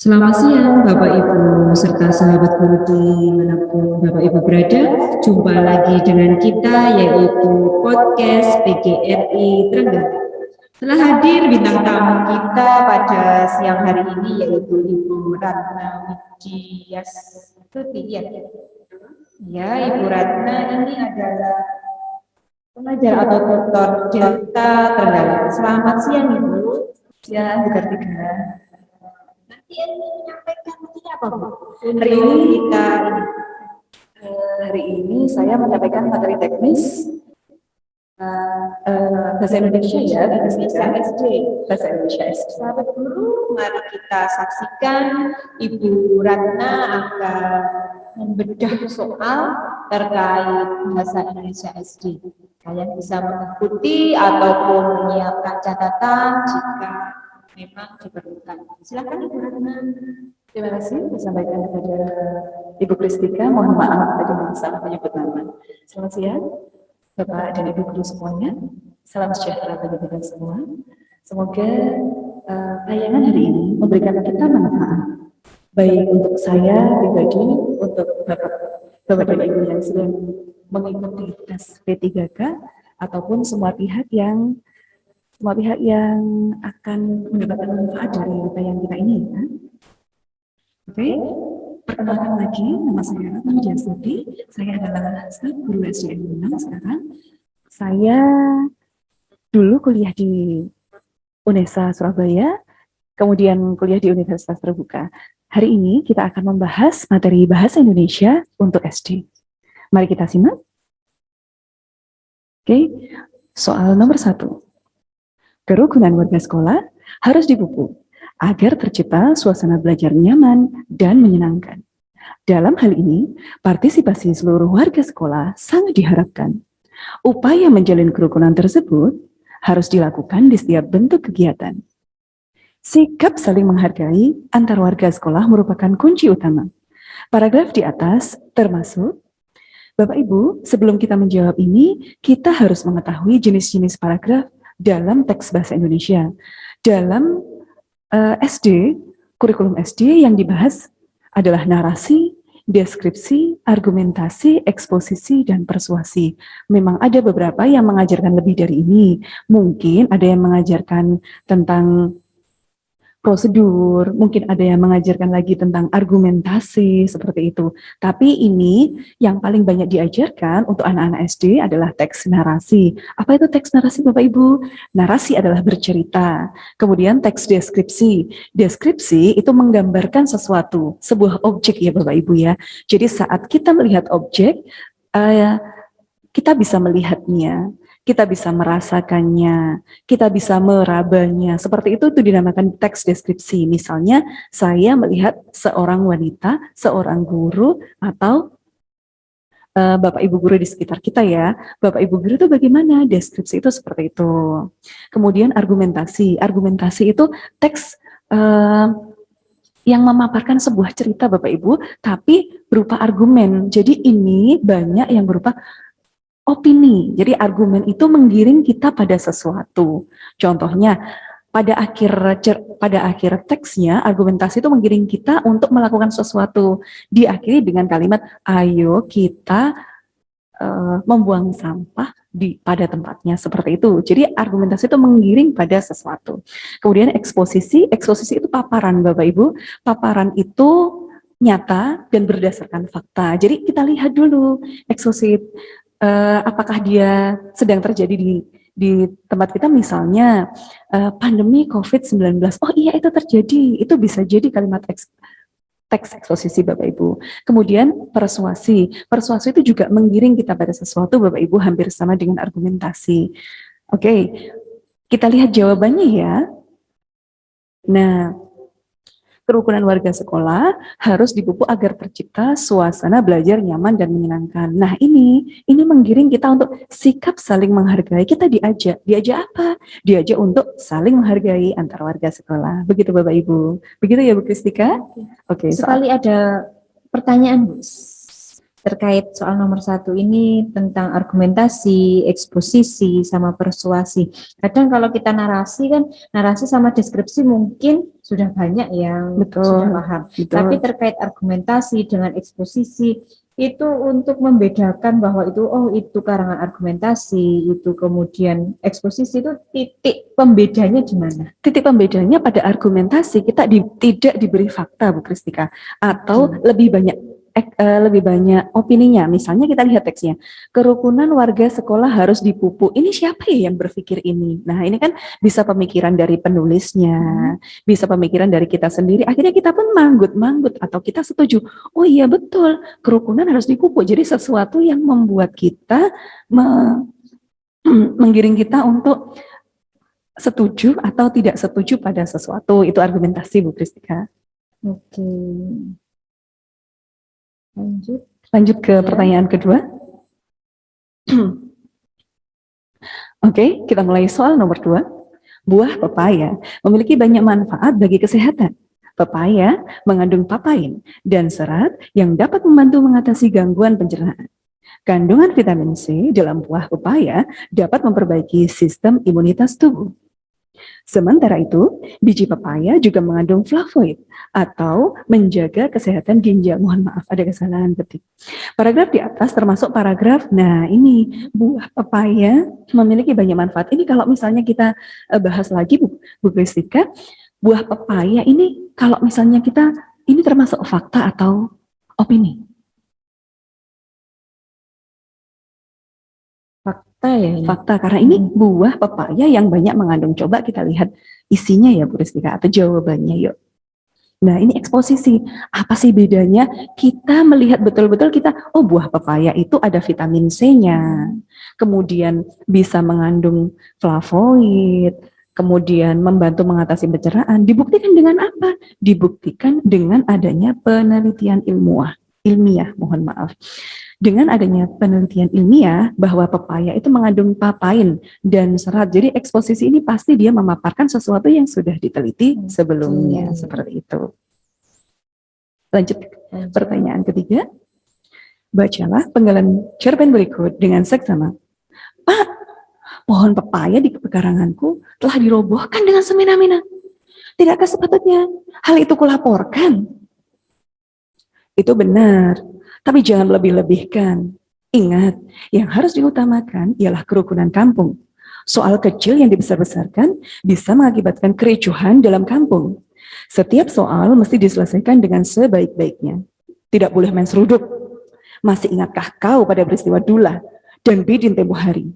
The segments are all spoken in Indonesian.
Selamat siang Bapak Ibu serta sahabat guru dimanapun Bapak Ibu berada. Jumpa lagi dengan kita yaitu podcast PGRI Trenggalek. Telah hadir bintang tamu kita pada siang hari ini yaitu Ibu Ratna Widiastuti. Ya, Ibu Ratna ini adalah pengajar atau tutor Delta Trenggalek. Selamat siang Ibu. Ya, Bu Kartika. Nanti ini menyampaikan materinya apa Bu? Hari ini saya menyampaikan materi teknis bahasa Indonesia ya, bahasa SD. Bahasa Indonesia SD. Sahabat guru, mari kita saksikan Ibu Ratna akan membedah soal terkait bahasa Indonesia SD. Kalian bisa mengikuti ataupun menyiapkan catatan jika memang diperlukan. Silakan Ibu Ratna. Terima kasih disampaikan kepada Ibu Kristika. Mohon maaf tadi salah menyebut nama. Selamat siang, Bapak dan Ibu guru semuanya. Salam sejahtera bagi kita semua. Semoga tayangan hari ini memberikan kita manfaat, baik untuk saya pribadi, untuk Bapak dan Ibu yang sedang mengikuti tes P3K, ataupun semua pihak yang akan mendapatkan manfaat dari tayangan kita ini. Ya. Oke, perkenalkan lagi, nama saya Ratna Widiastuti. Saya adalah staf guru SDN 6 sekarang. Saya dulu kuliah di UNESA Surabaya, kemudian kuliah di Universitas Terbuka. Hari ini kita akan membahas materi bahasa Indonesia untuk SD. Mari kita simak. Oke, soal nomor 1. Kerukunan warga sekolah harus dipupuk agar tercipta suasana belajar nyaman dan menyenangkan. Dalam hal ini, partisipasi seluruh warga sekolah sangat diharapkan. Upaya menjalin kerukunan tersebut harus dilakukan di setiap bentuk kegiatan. Sikap saling menghargai antar warga sekolah merupakan kunci utama. Paragraf di atas termasuk, Bapak Ibu, sebelum kita menjawab ini, kita harus mengetahui jenis-jenis paragraf dalam teks bahasa Indonesia. Dalam SD, kurikulum SD yang dibahas adalah narasi, deskripsi, argumentasi, eksposisi, dan persuasi. Memang ada beberapa yang mengajarkan lebih dari ini. Mungkin ada yang mengajarkan tentang prosedur, mungkin ada yang mengajarkan lagi tentang argumentasi, seperti itu. Tapi ini yang paling banyak diajarkan untuk anak-anak SD adalah teks narasi. Apa itu teks narasi Bapak Ibu? Narasi adalah bercerita. Kemudian teks deskripsi. Deskripsi itu menggambarkan sesuatu, sebuah objek ya Bapak Ibu ya. Jadi saat kita melihat objek, kita bisa melihatnya, kita bisa merasakannya, kita bisa merabanya. Seperti itu dinamakan teks deskripsi. Misalnya, saya melihat seorang wanita, seorang guru, atau Bapak Ibu guru di sekitar kita ya. Bapak Ibu guru itu bagaimana? Deskripsi itu seperti itu. Kemudian argumentasi. Argumentasi itu teks yang memaparkan sebuah cerita Bapak Ibu, tapi berupa argumen. Jadi ini banyak yang berupa opini. Jadi argumen itu menggiring kita pada sesuatu. Contohnya, pada akhir teksnya, argumentasi itu menggiring kita untuk melakukan sesuatu. Diakhiri dengan kalimat, ayo kita membuang sampah pada tempatnya, seperti itu. Jadi argumentasi itu menggiring pada sesuatu. Kemudian eksposisi itu paparan Bapak Ibu. Paparan itu nyata dan berdasarkan fakta. Jadi kita lihat dulu eksposisi apakah dia sedang terjadi di tempat kita, misalnya pandemi COVID-19. Oh iya, itu terjadi. Itu bisa jadi kalimat teks eksposisi Bapak Ibu. Kemudian persuasi. Persuasi itu juga menggiring kita pada sesuatu Bapak Ibu, hampir sama dengan argumentasi. Oke, kita lihat jawabannya ya. Nah, kerukunan warga sekolah harus dipupuk agar tercipta suasana belajar nyaman dan menyenangkan. Nah, ini menggiring kita untuk sikap saling menghargai. Kita diajak apa? Diajak untuk saling menghargai antar warga sekolah. Begitu Bapak Ibu. Begitu ya Bu Kristika? Oke. Sekali ada pertanyaan Bu. terkait soal nomor 1 ini tentang argumentasi, eksposisi, sama persuasi. Kadang kalau kita narasi kan, narasi sama deskripsi mungkin sudah banyak yang sudah paham. Tapi terkait argumentasi dengan eksposisi, itu untuk membedakan bahwa itu, oh itu karangan argumentasi, itu kemudian eksposisi, itu titik pembedanya di mana? Titik pembedanya pada argumentasi kita tidak diberi fakta, Bu Kristika, atau lebih banyak opininya. Misalnya kita lihat teksnya, kerukunan warga sekolah harus dipupuk. Ini siapa ya yang berpikir ini? Nah, ini kan bisa pemikiran dari penulisnya, bisa pemikiran dari kita sendiri. Akhirnya kita pun manggut-manggut atau kita setuju. Oh iya betul, kerukunan harus dipupuk. Jadi sesuatu yang membuat kita menggiring kita untuk setuju atau tidak setuju pada sesuatu. Itu argumentasi, Bu Kristika. Oke. Lanjut ke pertanyaan kedua. Oke, kita mulai soal nomor 2. Buah pepaya memiliki banyak manfaat bagi kesehatan. Pepaya mengandung papain dan serat yang dapat membantu mengatasi gangguan pencernaan. Kandungan vitamin C dalam buah pepaya dapat memperbaiki sistem imunitas tubuh. Sementara itu, biji pepaya juga mengandung flavonoid atau menjaga kesehatan ginjal. Mohon maaf, ada kesalahan ketik. Paragraf di atas termasuk paragraf, nah ini, buah pepaya memiliki banyak manfaat. Ini kalau misalnya kita bahas lagi, Bu Kristika, buah pepaya ini kalau misalnya kita, ini termasuk fakta atau opini? Fakta ya ini? Fakta, karena ini buah pepaya yang banyak mengandung. Coba kita lihat isinya ya Bu Ristika, atau jawabannya yuk. Nah ini eksposisi, apa sih bedanya? Kita melihat betul-betul kita, oh buah pepaya itu ada vitamin C-nya, kemudian bisa mengandung flavonoid, kemudian membantu mengatasi pencernaan. Dibuktikan dengan apa? Dibuktikan dengan adanya penelitian ilmiah, mohon maaf. Dengan adanya penelitian ilmiah bahwa pepaya itu mengandung papain dan serat. Jadi eksposisi ini pasti dia memaparkan sesuatu yang sudah diteliti sebelumnya, seperti itu. Lanjut pertanyaan ketiga. Bacalah penggalan cerpen berikut dengan seksama. Pak, pohon pepaya di pekaranganku telah dirobohkan dengan semena-mena. Tidakkah sepatutnya hal itu kulaporkan? Itu benar. Tapi jangan lebih-lebihkan. Ingat, yang harus diutamakan ialah kerukunan kampung. Soal kecil yang dibesar-besarkan bisa mengakibatkan kericuhan dalam kampung. Setiap soal mesti diselesaikan dengan sebaik-baiknya. Tidak boleh main seruduk. Masih ingatkah kau pada peristiwa Dullah dan Bidin tempo hari?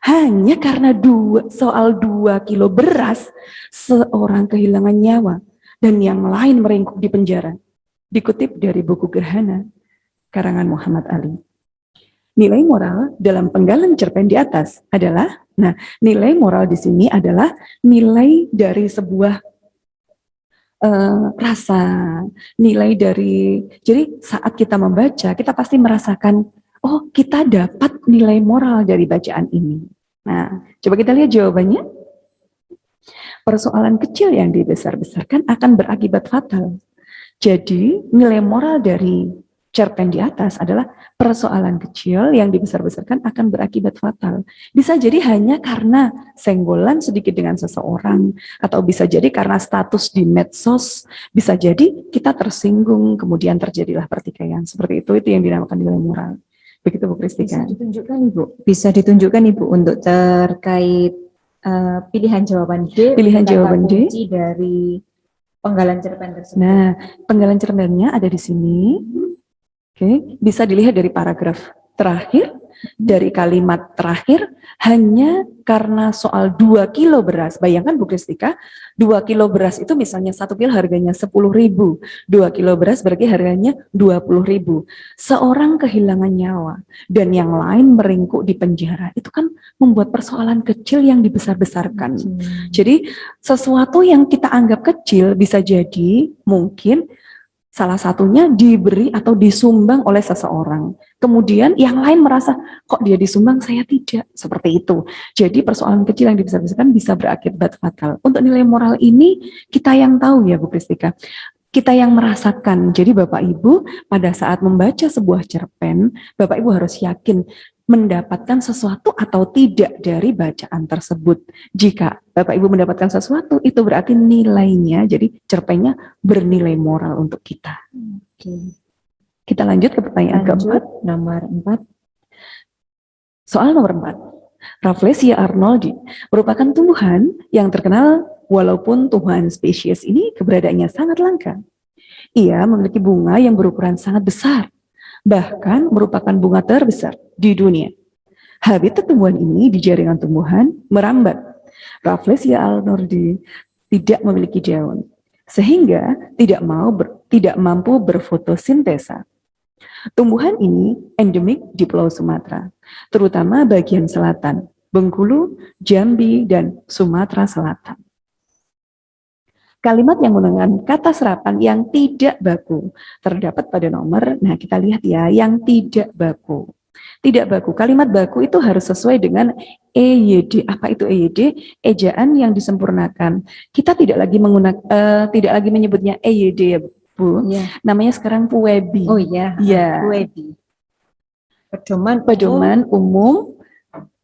Hanya karena soal 2 kilo beras, seorang kehilangan nyawa dan yang lain meringkuk di penjara. Dikutip dari buku Gerhana, karangan Muhammad Ali. Nilai moral dalam penggalan cerpen di atas adalah, nah nilai moral di sini adalah nilai dari sebuah rasa, nilai dari, jadi saat kita membaca, kita pasti merasakan, oh kita dapat nilai moral dari bacaan ini. Nah, coba kita lihat jawabannya. Persoalan kecil yang dibesar-besarkan akan berakibat fatal. Jadi, nilai moral dari cerpen di atas adalah persoalan kecil yang dibesar-besarkan akan berakibat fatal. Bisa jadi hanya karena senggolan sedikit dengan seseorang, atau bisa jadi karena status di medsos, bisa jadi kita tersinggung, kemudian terjadilah pertikaian. Seperti itu yang dinamakan nilai moral. Begitu Bu Kristika. Bisa ditunjukkan Ibu, bisa ditunjukkan Ibu untuk terkait pilihan jawaban D. Pilihan jawaban D dari penggalan cerpen tersebut. Nah, penggalan cerpennya ada di sini. Oke, bisa dilihat dari paragraf terakhir, dari kalimat terakhir, hanya karena soal 2 kilo beras. Bayangkan Bu Kristika, 2 kilo beras itu misalnya 1 kilo harganya 10.000, 2 kilo beras berarti harganya 20.000. Seorang kehilangan nyawa dan yang lain meringkuk di penjara. Itu kan membuat persoalan kecil yang dibesar-besarkan. Jadi sesuatu yang kita anggap kecil bisa jadi mungkin salah satunya diberi atau disumbang oleh seseorang. Kemudian yang lain merasa, kok dia disumbang, saya tidak. Seperti itu. Jadi persoalan kecil yang dibesar-besarkan bisa berakibat fatal. Untuk nilai moral ini, kita yang tahu ya Bu Kristika. kita yang merasakan. Jadi Bapak Ibu pada saat membaca sebuah cerpen, Bapak Ibu harus yakin mendapatkan sesuatu atau tidak dari bacaan tersebut. Jika Bapak Ibu mendapatkan sesuatu, itu berarti nilainya, jadi cerpennya bernilai moral untuk kita. Oke. Kita lanjut ke pertanyaan Lanjut, keempat. nomor 4. Soal nomor 4. Rafflesia arnoldi merupakan tumbuhan yang terkenal walaupun tumbuhan spesies ini keberadaannya sangat langka. Ia memiliki bunga yang berukuran sangat besar, bahkan merupakan bunga terbesar di dunia. Habitat tumbuhan ini di jaringan tumbuhan merambat. Rafflesia arnoldi tidak memiliki daun, sehingga tidak mampu berfotosintesa. Tumbuhan ini endemik di Pulau Sumatera, terutama bagian selatan, Bengkulu, Jambi, dan Sumatera Selatan. Kalimat yang menggunakan kata serapan yang tidak baku terdapat pada nomor, nah kita lihat ya, yang tidak baku. Tidak baku, kalimat baku itu harus sesuai dengan EYD. Apa itu EYD? Ejaan yang disempurnakan. Kita tidak lagi menyebutnya EYD ya, Bu. Ya. Namanya sekarang PUEBI. Oh iya, Ya. PUEBI. Pedoman Umum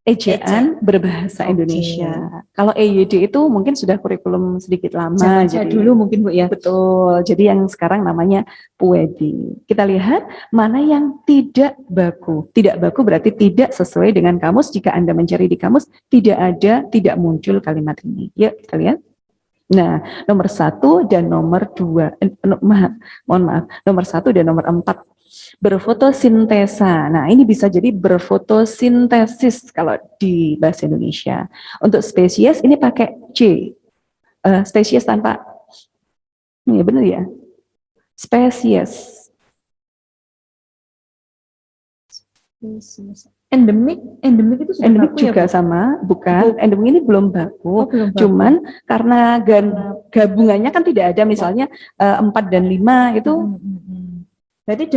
ejaan berbahasa Oke. Indonesia. Kalau EYD itu mungkin sudah kurikulum sedikit lama. Zaman saya dulu mungkin Bu ya. Betul, jadi yang sekarang namanya PUEBI. Kita lihat mana yang tidak baku. Tidak baku berarti tidak sesuai dengan kamus. Jika Anda mencari di kamus, tidak muncul kalimat ini. Yuk kita lihat. Nah, nomor 1 dan nomor 2, mohon maaf, nomor 1 dan nomor 4. Berfotosintesa. Nah, ini bisa jadi berfotosintesis kalau di bahasa Indonesia. Untuk spesies ini pakai C. Spesies tanpa, ya benar ya? Spesies. Endemik itu sudah Endemik baku juga ya, Bu? sama, bukan. Endemik ini belum baku. Oh, belum baku. Cuman karena gabungannya kan tidak ada, misalnya 4 dan 5 itu. Berarti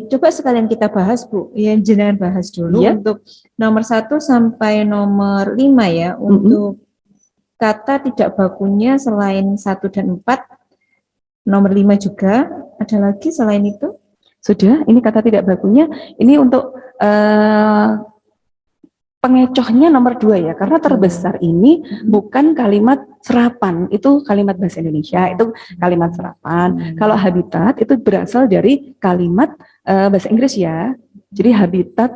coba sekalian kita bahas Bu, yang jenengan bahas dulu untuk nomor 1 sampai nomor 5 ya, untuk kata tidak bakunya selain 1 dan 4, nomor 5 juga, ada lagi selain itu? Sudah, ini kata tidak bakunya, ini untuk pengecohnya nomor 2 ya, karena terbesar ini bukan kalimat serapan, itu kalimat bahasa Indonesia, itu kalimat serapan. Kalau habitat itu berasal dari kalimat bahasa Inggris ya, jadi habitat,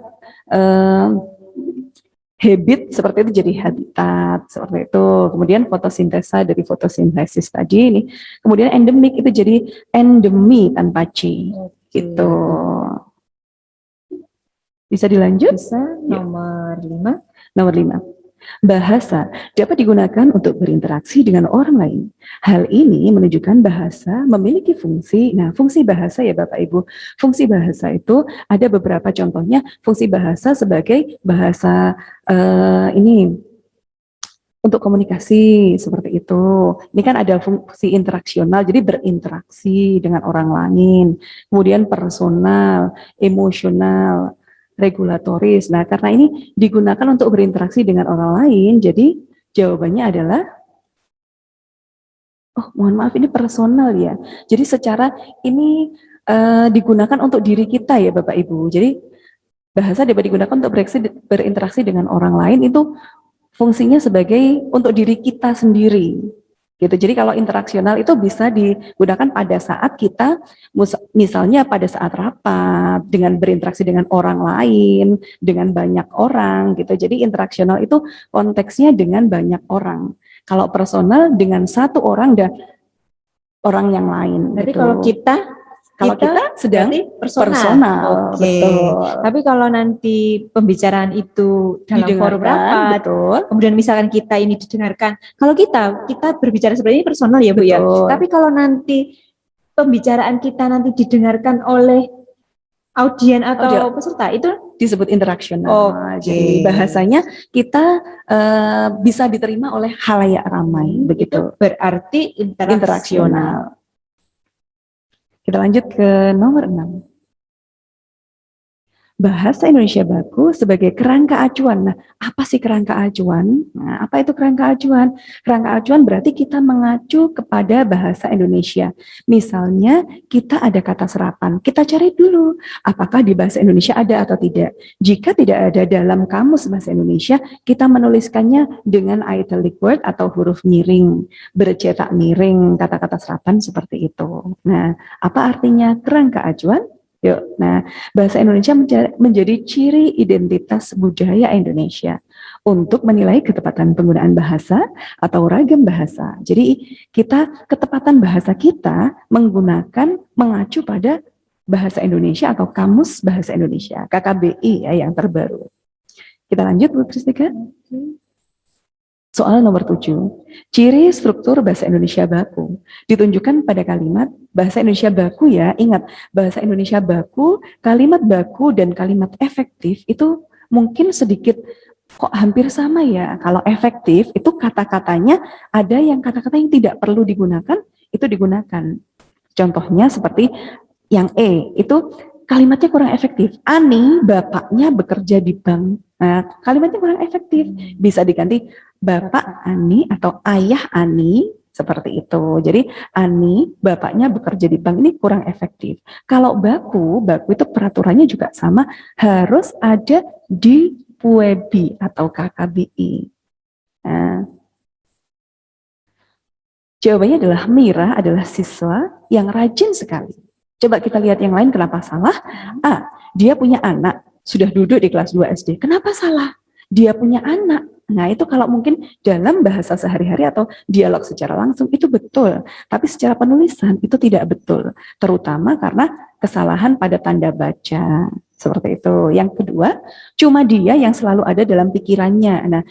habit seperti itu jadi habitat, seperti itu. Kemudian fotosintesa dari fotosintesis tadi ini. Kemudian endemik itu jadi endemi tanpa C, gitu. Bisa dilanjut? Bisa, nomor 5. Nomor 5. Bahasa dapat digunakan untuk berinteraksi dengan orang lain. Hal ini menunjukkan bahasa memiliki fungsi. Nah, fungsi bahasa ya Bapak Ibu. Fungsi bahasa itu ada beberapa contohnya. Fungsi bahasa sebagai bahasa ini untuk komunikasi seperti itu. Ini kan ada fungsi interaksional, jadi berinteraksi dengan orang lain. Kemudian personal, emosional, regulatoris. Nah, karena ini digunakan untuk berinteraksi dengan orang lain, jadi jawabannya adalah, oh mohon maaf ini personal ya. Jadi secara ini digunakan untuk diri kita ya Bapak Ibu. Jadi bahasa dapat digunakan untuk berinteraksi dengan orang lain itu fungsinya sebagai untuk diri kita sendiri. Gitu. Jadi kalau interaksional itu bisa digunakan pada saat kita misalnya pada saat rapat, dengan berinteraksi dengan orang lain, dengan banyak orang gitu. Jadi interaksional itu konteksnya dengan banyak orang. Kalau personal dengan satu orang dan orang yang lain. Berarti gitu. kalau kita sedang personal. Betul. Tapi kalau nanti pembicaraan itu dalam forum rapat, kemudian misalkan kita ini didengarkan, kalau kita berbicara seperti ini personal ya Bu ya. Tapi kalau nanti pembicaraan kita nanti didengarkan oleh audien atau peserta, itu disebut interaksional. Jadi bahasanya kita bisa diterima oleh halayak ramai, begitu. Itu berarti interaksional. Kita lanjut ke nomor 6. Bahasa Indonesia baku sebagai kerangka acuan. Nah, apa sih kerangka acuan? Nah, apa itu kerangka acuan? Kerangka acuan berarti kita mengacu kepada bahasa Indonesia. Misalnya, kita ada kata serapan. Kita cari dulu, apakah di bahasa Indonesia ada atau tidak. Jika tidak ada dalam kamus bahasa Indonesia, kita menuliskannya dengan italic word atau huruf miring, bercetak miring, kata-kata serapan seperti itu. Nah, apa artinya kerangka acuan? Yuk, nah, bahasa Indonesia menjadi ciri identitas budaya Indonesia untuk menilai ketepatan penggunaan bahasa atau ragam bahasa. Jadi kita ketepatan bahasa kita menggunakan mengacu pada bahasa Indonesia atau kamus bahasa Indonesia, KKBI ya yang terbaru. Kita lanjut Bu Kristika. Soal nomor 7, ciri struktur bahasa Indonesia baku ditunjukkan pada kalimat bahasa Indonesia baku ya, ingat bahasa Indonesia baku, kalimat baku dan kalimat efektif itu mungkin sedikit kok hampir sama ya. Kalau efektif itu kata-katanya ada yang kata-kata yang tidak perlu digunakan, itu digunakan. Contohnya seperti yang itu kalimatnya kurang efektif. Ani, bapaknya bekerja di bank. Nah, kalimatnya kurang efektif. Bisa diganti Bapak Ani atau Ayah Ani, seperti itu. Jadi Ani, bapaknya bekerja di bank, ini kurang efektif. Kalau baku itu peraturannya juga sama, harus ada di PUEBI atau KKBI. Nah, jawabannya adalah Mira adalah siswa yang rajin sekali. Coba kita lihat yang lain kenapa salah. A, dia punya anak, sudah duduk di kelas 2 SD. Kenapa salah? Dia punya anak. Nah, itu kalau mungkin dalam bahasa sehari-hari atau dialog secara langsung itu betul. Tapi secara penulisan itu tidak betul. Terutama karena kesalahan pada tanda baca. Seperti itu. Yang kedua, cuma dia yang selalu ada dalam pikirannya. Nah,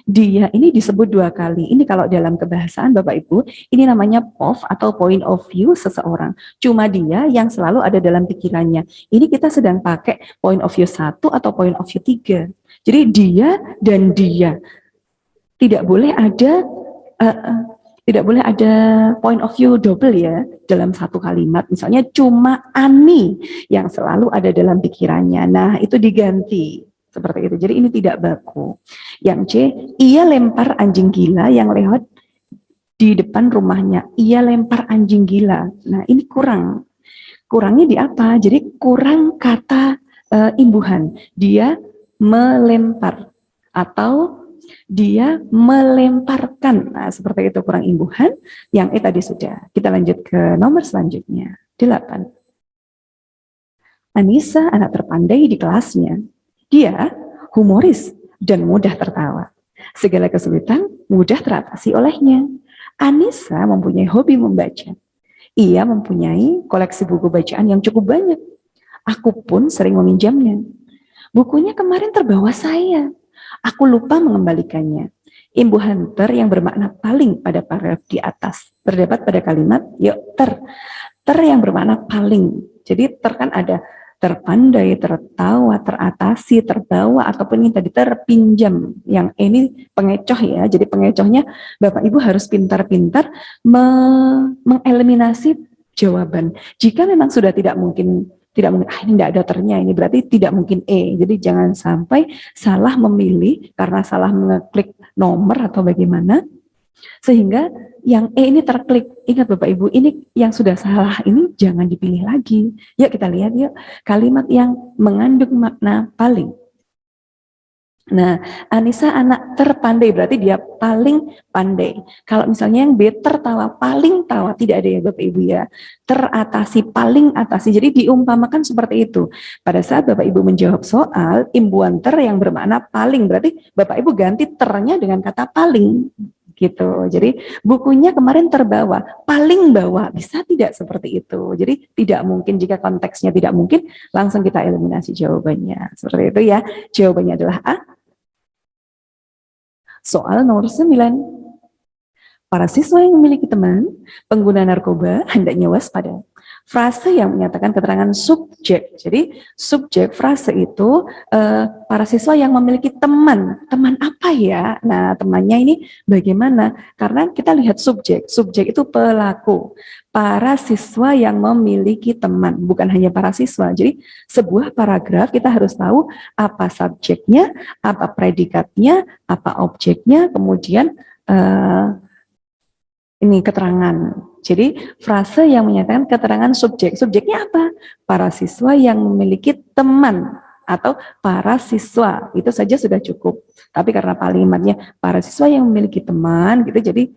dia ini disebut 2 kali. Ini kalau dalam kebahasaan Bapak Ibu, ini namanya POV atau point of view seseorang. Cuma dia yang selalu ada dalam pikirannya. Ini kita sedang pakai point of view 1 atau point of view 3. Jadi dia dan dia. Tidak boleh ada point of view double ya dalam satu kalimat. Misalnya cuma Ani yang selalu ada dalam pikirannya. Nah, itu diganti seperti itu. Jadi ini tidak baku. Yang C, ia lempar anjing gila yang lewat di depan rumahnya. Ia lempar anjing gila. Nah, ini kurang. Kurangnya di apa? Jadi kurang kata imbuhan. Dia melempar atau dia melemparkan. Nah, seperti itu kurang imbuhan. Yang tadi sudah. Kita lanjut ke nomor selanjutnya. 8. Anissa anak terpandai di kelasnya. Dia humoris dan mudah tertawa. Segala kesulitan mudah teratasi olehnya. Anissa mempunyai hobi membaca. Ia mempunyai koleksi buku bacaan yang cukup banyak. Aku pun sering meminjamnya. Bukunya kemarin terbawa saya. Aku lupa mengembalikannya. Imbuhan ter yang bermakna paling pada paragraf di atas. Terdapat pada kalimat, yuk ter. Ter yang bermakna paling. Jadi ter kan ada terpandai, tertawa, teratasi, terbawa, ataupun yang tadi terpinjam. Yang ini pengecoh ya. Jadi pengecohnya Bapak Ibu harus pintar-pintar mengeliminasi jawaban. Jika memang sudah tidak mungkin ini tidak ada ternya, ini berarti tidak mungkin Jadi jangan sampai salah memilih karena salah mengeklik nomor atau bagaimana, sehingga yang ini terklik. Ingat Bapak Ibu, ini yang sudah salah ini jangan dipilih lagi. Yuk kita lihat yuk, kalimat yang mengandung makna paling. Nah, Anissa anak terpandai berarti dia paling pandai. Kalau misalnya yang B tertawa, paling tawa, tidak ada ya Bapak Ibu ya. Teratasi, paling atasi. Jadi diumpamakan seperti itu. Pada saat Bapak Ibu menjawab soal, imbuhan ter yang bermakna paling, berarti Bapak Ibu ganti ternya dengan kata paling. Gitu. Jadi bukunya kemarin terbawa, paling bawa, bisa tidak seperti itu. Jadi tidak mungkin, jika konteksnya tidak mungkin, langsung kita eliminasi jawabannya. Seperti itu ya. Jawabannya adalah A. Soal nomor 9. Para siswa yang memiliki teman pengguna narkoba hendaknya waspada. frase yang menyatakan keterangan subjek. Jadi subjek frase itu para siswa yang memiliki teman. Teman apa ya? Nah, temannya ini bagaimana? Karena kita lihat subjek. Subjek itu pelaku. Para siswa yang memiliki teman, bukan hanya para siswa. Jadi sebuah paragraf kita harus tahu apa subjeknya, apa predikatnya, apa objeknya, kemudian ini keterangan. Jadi frase yang menyatakan keterangan subjek. Subjeknya apa? Para siswa yang memiliki teman atau para siswa. Itu saja sudah cukup. Tapi karena kalimatnya para siswa yang memiliki teman gitu, jadi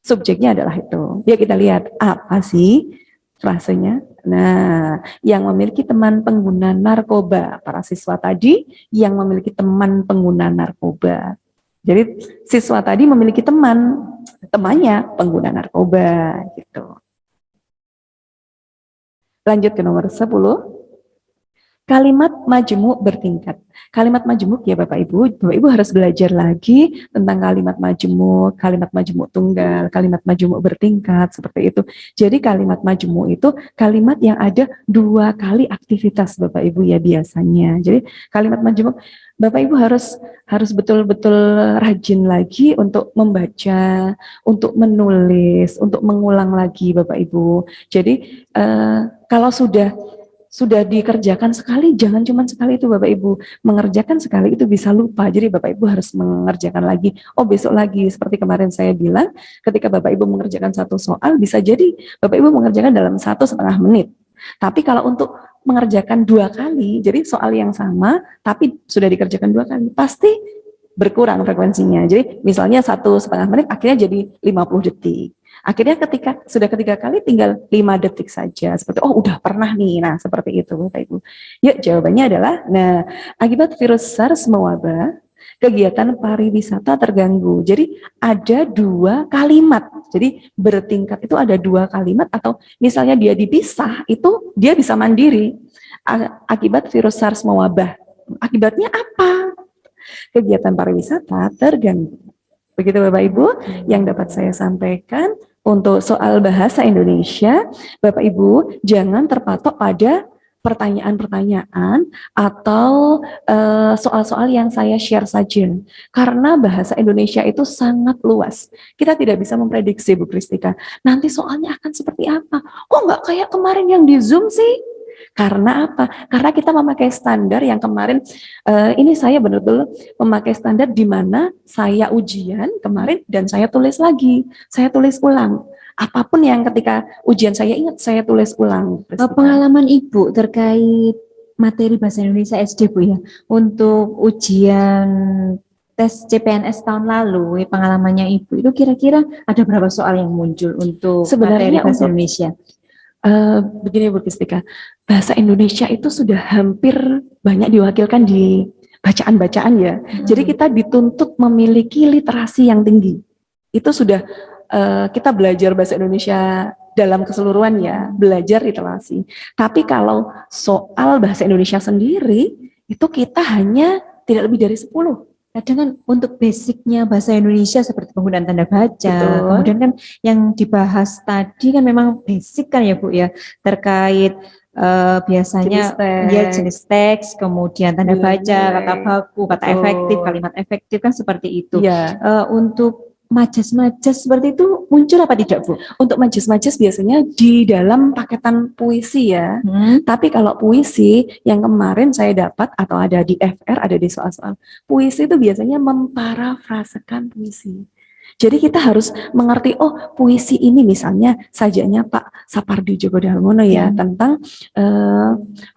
subjeknya adalah itu. Ya kita lihat apa sih frasenya. Nah, yang memiliki teman pengguna narkoba, para siswa tadi yang memiliki teman pengguna narkoba. Jadi siswa tadi memiliki temannya pengguna narkoba gitu. Lanjut ke nomor 10. Kalimat majemuk bertingkat. Kalimat majemuk ya Bapak Ibu harus belajar lagi tentang kalimat majemuk tunggal, kalimat majemuk bertingkat, seperti itu. Jadi kalimat majemuk itu kalimat yang ada 2 kali aktivitas Bapak Ibu ya biasanya. Jadi kalimat majemuk Bapak Ibu harus betul-betul rajin lagi untuk membaca, untuk menulis, untuk mengulang lagi Bapak Ibu. Jadi kalau sudah dikerjakan sekali, jangan cuma sekali itu Bapak Ibu. Mengerjakan sekali itu bisa lupa, jadi Bapak Ibu harus mengerjakan lagi. Oh besok lagi, seperti kemarin saya bilang, ketika Bapak Ibu mengerjakan satu soal, bisa jadi Bapak Ibu mengerjakan dalam 1,5 menit. Tapi kalau untuk mengerjakan 2 kali, jadi soal yang sama, tapi sudah dikerjakan 2 kali, pasti berkurang frekuensinya. Jadi misalnya 1,5 menit, akhirnya jadi 50 detik. Akhirnya ketika sudah ketiga kali tinggal 5 detik saja. Seperti, oh udah pernah nih. Nah seperti itu Bapak Ibu. Yuk jawabannya adalah, nah akibat virus SARS mewabah, kegiatan pariwisata terganggu. Jadi ada 2 kalimat. Jadi bertingkat itu ada 2 kalimat, atau misalnya dia dipisah, itu dia bisa mandiri. Akibat virus SARS mewabah. Akibatnya apa? Kegiatan pariwisata terganggu. Begitu Bapak Ibu yang dapat saya sampaikan untuk soal bahasa Indonesia. Bapak Ibu jangan terpatok pada pertanyaan-pertanyaan atau soal-soal yang saya share saja. Karena bahasa Indonesia itu sangat luas. Kita tidak bisa memprediksi Bu Kristika. Nanti soalnya akan seperti apa? Kok nggak kayak kemarin yang di Zoom sih? Karena apa? Karena kita memakai standar yang kemarin, ini saya benar-benar memakai standar di mana saya ujian kemarin dan saya tulis lagi, saya tulis ulang. Apapun yang ketika ujian saya ingat, saya tulis ulang. Pengalaman Ibu terkait materi bahasa Indonesia SD Bu ya, untuk ujian tes CPNS tahun lalu, pengalamannya Ibu itu kira-kira ada berapa soal yang muncul untuk Sebenarnya materi bahasa untuk Indonesia? Begini Bu Kristika, bahasa Indonesia itu sudah hampir banyak diwakilkan di bacaan-bacaan ya. Jadi kita dituntut memiliki literasi yang tinggi. Itu sudah kita belajar bahasa Indonesia dalam keseluruhan ya, belajar literasi. Tapi kalau soal bahasa Indonesia sendiri, itu kita hanya tidak lebih dari 10. Kadang kan untuk basicnya bahasa Indonesia seperti penggunaan tanda baca, Betul. kemudian kan yang dibahas tadi kan memang basic kan ya Bu ya, terkait biasanya jenis teks, kemudian tanda baca, kata baku, kata efektif, kalimat efektif kan seperti itu. Ya. Untuk majas-majas seperti itu muncul apa tidak Bu? Untuk majas-majas biasanya di dalam paketan puisi ya. Tapi kalau puisi yang kemarin saya dapat atau ada di FR, ada di soal-soal, puisi itu biasanya memparafrasekan puisi. Jadi kita harus mengerti, oh puisi ini misalnya sajaknya Pak Sapardi Djoko Damono ya, tentang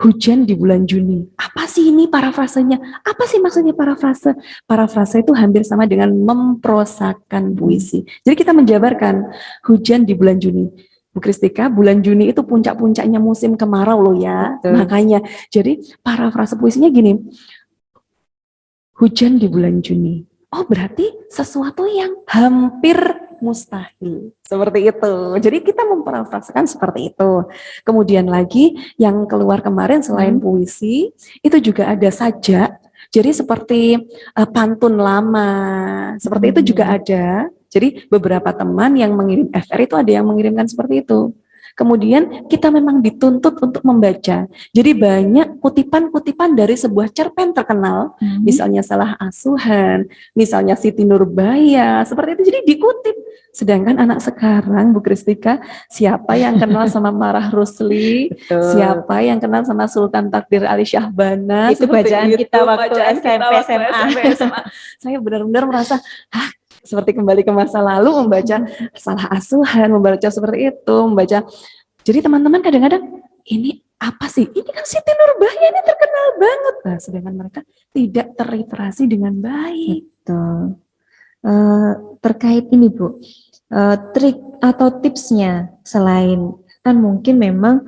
hujan di bulan Juni. Apa sih ini parafrasenya? Apa sih maksudnya parafrase? Parafrase itu hampir sama dengan memprosakan puisi. Jadi kita menjabarkan hujan di bulan Juni. Bu Kristika, bulan Juni itu puncak-puncaknya musim kemarau loh ya. Betul. Makanya, jadi parafrase puisinya gini, hujan di bulan Juni. Oh berarti sesuatu yang hampir mustahil. Seperti itu. Jadi kita memparafrasekan seperti itu. Kemudian lagi yang keluar kemarin selain puisi, itu juga ada sajak. Jadi seperti pantun lama. Seperti itu juga ada. Jadi beberapa teman yang mengirim FR itu ada yang mengirimkan seperti itu. Kemudian kita memang dituntut untuk membaca. Jadi banyak kutipan-kutipan dari sebuah cerpen terkenal, misalnya Salah Asuhan, misalnya Siti Nurbaya, seperti itu. Jadi dikutip. Sedangkan anak sekarang, Bu Kristika, siapa yang kenal sama Marah Rusli, siapa yang kenal sama Sultan Takdir Ali Syahbana, Itu bacaan kita waktu SMP, SMA. Saya benar-benar merasa, seperti kembali ke masa lalu, membaca Salah Asuhan, membaca seperti itu, membaca. Jadi teman-teman kadang-kadang, ini apa sih? Ini kan Siti Nurbaya, ini terkenal banget. Nah, sedangkan mereka tidak terliterasi dengan baik. Betul. Terkait ini Bu, trik atau tipsnya selain kan mungkin memang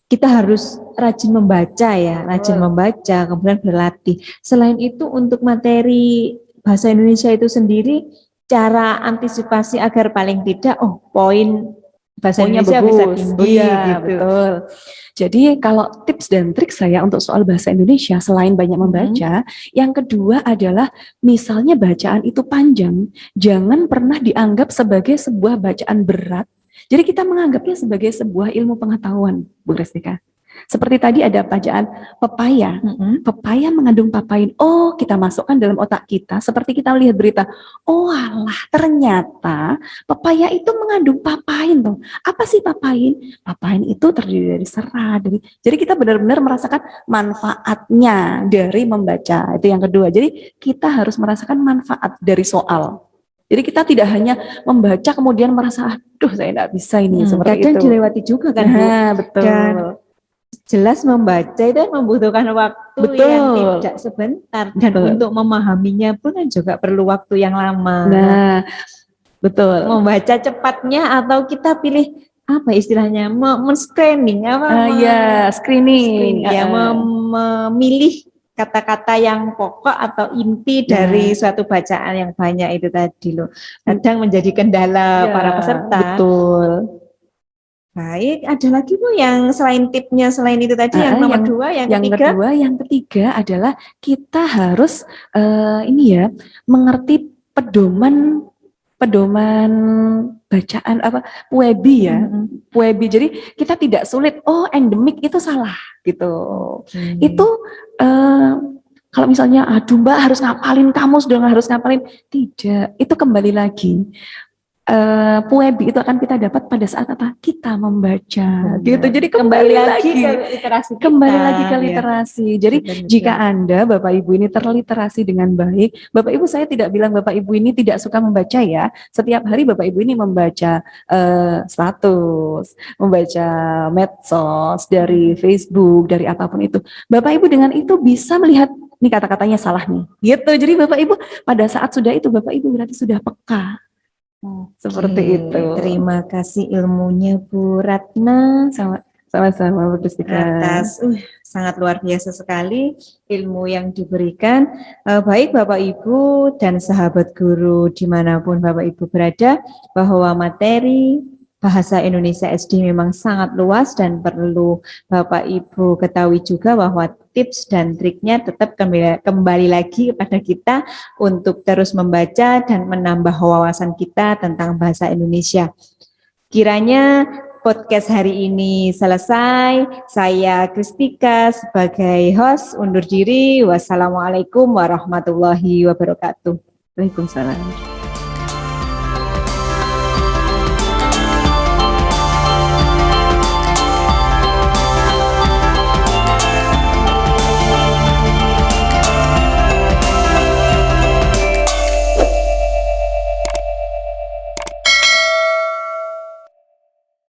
kita harus rajin membaca ya, rajin membaca, kemudian berlatih. Selain itu untuk materi bahasa Indonesia itu sendiri, cara antisipasi agar paling tidak, poin bahasa Poinnya Indonesia bisa bagus. tinggi Iya, gitu. betul. Jadi kalau tips dan trik saya untuk soal bahasa Indonesia selain banyak membaca, yang kedua adalah misalnya bacaan itu panjang, jangan pernah dianggap sebagai sebuah bacaan berat. Jadi kita menganggapnya sebagai sebuah ilmu pengetahuan, Bu Kristika. Seperti tadi ada bacaan pepaya. Pepaya mengandung papain. Oh, kita masukkan dalam otak kita. Seperti kita lihat berita. Oh alah, ternyata pepaya itu mengandung papain. Tuh. Apa sih papain? Papain itu terdiri dari serat. Jadi kita benar-benar merasakan manfaatnya dari membaca. Itu yang kedua. Jadi kita harus merasakan manfaat dari soal. Jadi kita tidak hanya membaca kemudian merasa, aduh saya tidak bisa ini. Seperti kadang itu. dilewati juga kan Bu. Betul. Dan jelas membaca itu membutuhkan waktu yang tidak sebentar dan untuk memahaminya pun juga perlu waktu yang lama. Nah, betul. Membaca cepatnya atau kita pilih apa istilahnya men-screening screening ya, memilih kata-kata yang pokok atau inti dari suatu bacaan yang banyak itu tadi loh. Kadang menjadi kendala para peserta. Betul. Baik, ada lagi Bu yang selain tipnya selain itu tadi yang nomor dua, yang ketiga? Yang ketiga adalah kita harus mengerti pedoman bacaan Puebi ya. Puebi. Jadi kita tidak sulit. Oh, endemik itu salah gitu. Itu kalau misalnya aduh Mbak harus ngapalin kamus dong, harus ngapalin. Tidak, itu kembali lagi. Puebi itu akan kita dapat pada saat apa? Kita membaca gitu. Jadi kembali lagi ke literasi kita, kembali lagi ke literasi. Jadi jika Anda Bapak Ibu ini terliterasi dengan baik, Bapak Ibu saya tidak bilang Bapak Ibu ini tidak suka membaca ya. Setiap hari Bapak Ibu ini membaca status, membaca medsos dari Facebook, dari apapun itu. Bapak Ibu dengan itu bisa melihat ini kata-katanya salah nih. Gitu. Jadi Bapak Ibu pada saat sudah itu Bapak Ibu berarti sudah peka. Seperti itu. Terima kasih ilmunya Bu Ratna. Sama-sama Bu Kristika. Atas sangat luar biasa sekali ilmu yang diberikan. Baik Bapak Ibu dan sahabat guru dimanapun Bapak Ibu berada, bahwa materi bahasa Indonesia SD memang sangat luas dan perlu Bapak Ibu ketahui juga bahwa tips dan triknya tetap kembali lagi kepada kita untuk terus membaca dan menambah wawasan kita tentang bahasa Indonesia. Kiranya podcast hari ini selesai. Saya Kristika sebagai host undur diri. Wassalamualaikum warahmatullahi wabarakatuh. Waalaikumsalam.